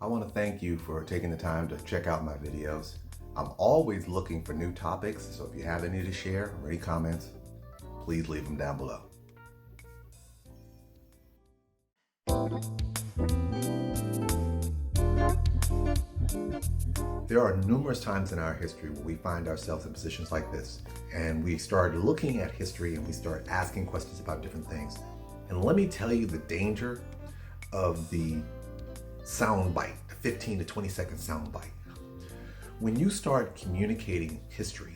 I want to thank you for taking the time to check out my videos. I'm always looking for new topics, so if you have any to share or any comments, please leave them down below. There are numerous times in our history where we find ourselves in positions like this, and we start looking at history and we start asking questions about different things. And let me tell you the danger of the sound bite, the 15 to 20 second sound bite. When you start communicating history,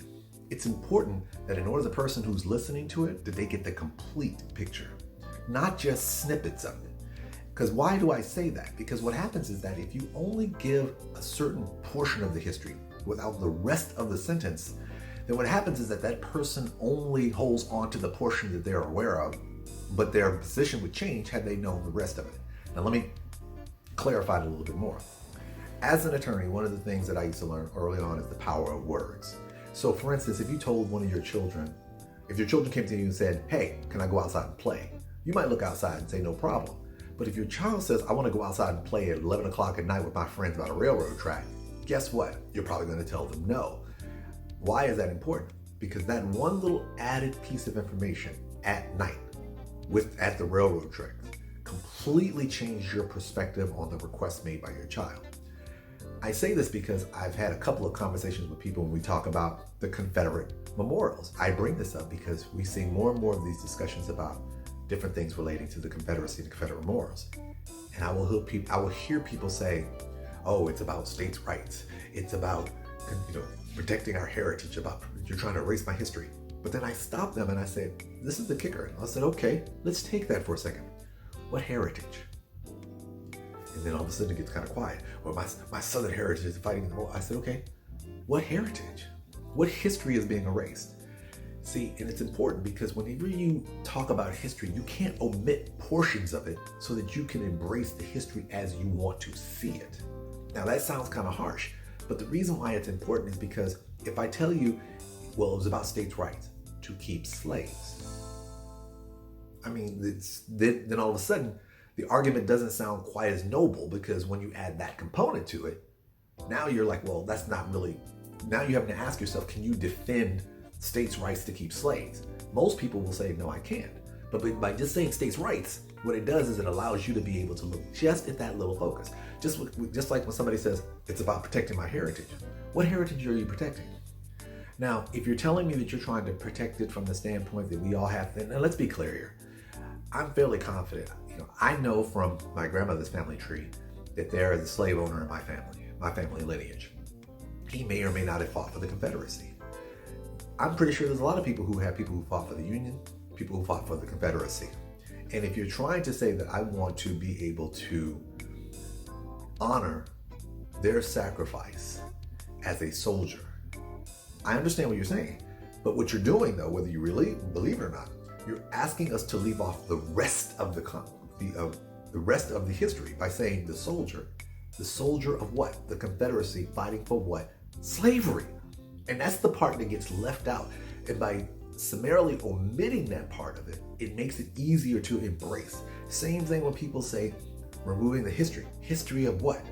it's important that in order the person who's listening to it, that they get the complete picture, not just snippets of it. Because why do I say that? Because what happens is that if you only give a certain portion of the history without the rest of the sentence, then what happens is that that person only holds on to the portion that they're aware of, but their position would change had they known the rest of it. Now let me clarify it a little bit more. As an attorney, one of the things that I used to learn early on is the power of words. So for instance, if you told one of your children, if your children came to you and said, "Hey, can I go outside and play?" You might look outside and say, "No problem." But if your child says, "I want to go outside and play at 11 o'clock at night with my friends about a railroad track," guess what? You're probably going to tell them no. Why is that important? Because that one little added piece of information at night at the railroad track completely changed your perspective on the request made by your child. I say this because I've had a couple of conversations with people when we talk about the Confederate memorials. I bring this up because we see more and more of these discussions about different things relating to the Confederacy and the Confederate memorials. And I will hear people say, "Oh, it's about states' rights. It's about, protecting our heritage, about you're trying to erase my history." But then I stopped them and I said, this is the kicker. I said, okay, let's take that for a second. What heritage? And then all of a sudden it gets kind of quiet. Well, my Southern heritage is fighting the war. I said, okay, what heritage? What history is being erased? See, and it's important because whenever you talk about history, you can't omit portions of it so that you can embrace the history as you want to see it. Now that sounds kind of harsh, but the reason why it's important is because if I tell you, well, it was about states' rights to keep slaves, I mean, then all of a sudden, the argument doesn't sound quite as noble, because when you add that component to it, now you're like, well, that's not really, now you have to ask yourself, can you defend states' rights to keep slaves? Most people will say, no, I can't. But by just saying states' rights, what it does is it allows you to be able to look just at that little focus. Just like when somebody says, it's about protecting my heritage. What heritage are you protecting? Now, if you're telling me that you're trying to protect it from the standpoint that we all have, and let's be clear here, I'm fairly confident. I know from my grandmother's family tree that there is a slave owner in my family lineage. He may or may not have fought for the Confederacy. I'm pretty sure there's a lot of people who fought for the Union, people who fought for the Confederacy. And if you're trying to say that I want to be able to honor their sacrifice as a soldier, I understand what you're saying. But what you're doing, though, whether you really believe it or not, you're asking us to leave off the rest of the rest of the history by saying the soldier of what? The Confederacy fighting for what? Slavery. And that's the part that gets left out. And by summarily omitting that part of it, it makes it easier to embrace. Same thing when people say removing the history. History of what?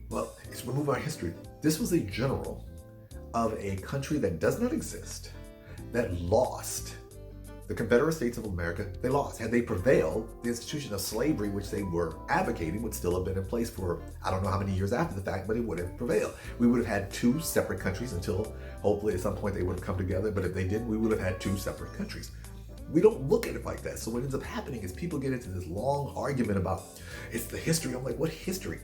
Well, it's remove our history. This was a general of a country that does not exist, that lost. The Confederate States of America, they lost. Had they prevailed, the institution of slavery, which they were advocating, would still have been in place for I don't know how many years after the fact, but it would have prevailed. We would have had two separate countries until hopefully at some point they would have come together, but if they didn't, we would have had two separate countries. We don't look at it like that. So what ends up happening is people get into this long argument about it's the history. I'm like, what history?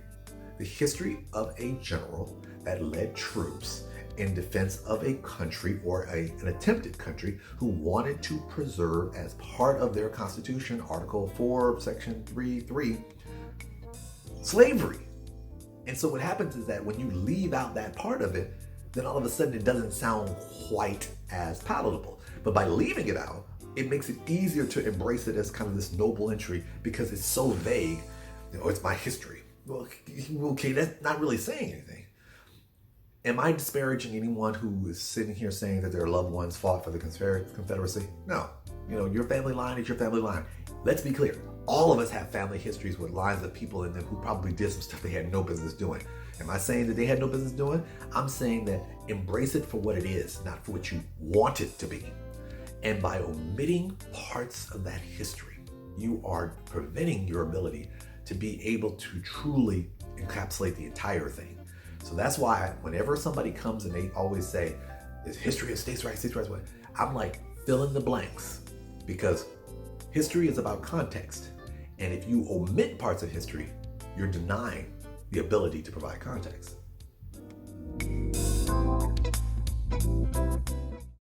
The history of a general that led troops in defense of a country or an attempted country who wanted to preserve as part of their Constitution, Article 4, Section 3.3, slavery. And so what happens is that when you leave out that part of it, then all of a sudden it doesn't sound quite as palatable. But by leaving it out, it makes it easier to embrace it as kind of this noble entry because it's so vague. It's my history. Well, okay, that's not really saying anything. Am I disparaging anyone who is sitting here saying that their loved ones fought for the Confederacy? No. Your family line is your family line. Let's be clear. All of us have family histories with lines of people in them who probably did some stuff they had no business doing. Am I saying that they had no business doing? I'm saying that embrace it for what it is, not for what you want it to be. And by omitting parts of that history, you are preventing your ability to be able to truly encapsulate the entire thing. So that's why whenever somebody comes and they always say, "There's history of states' rights, I'm like, fill in the blanks, because history is about context. And if you omit parts of history, you're denying the ability to provide context.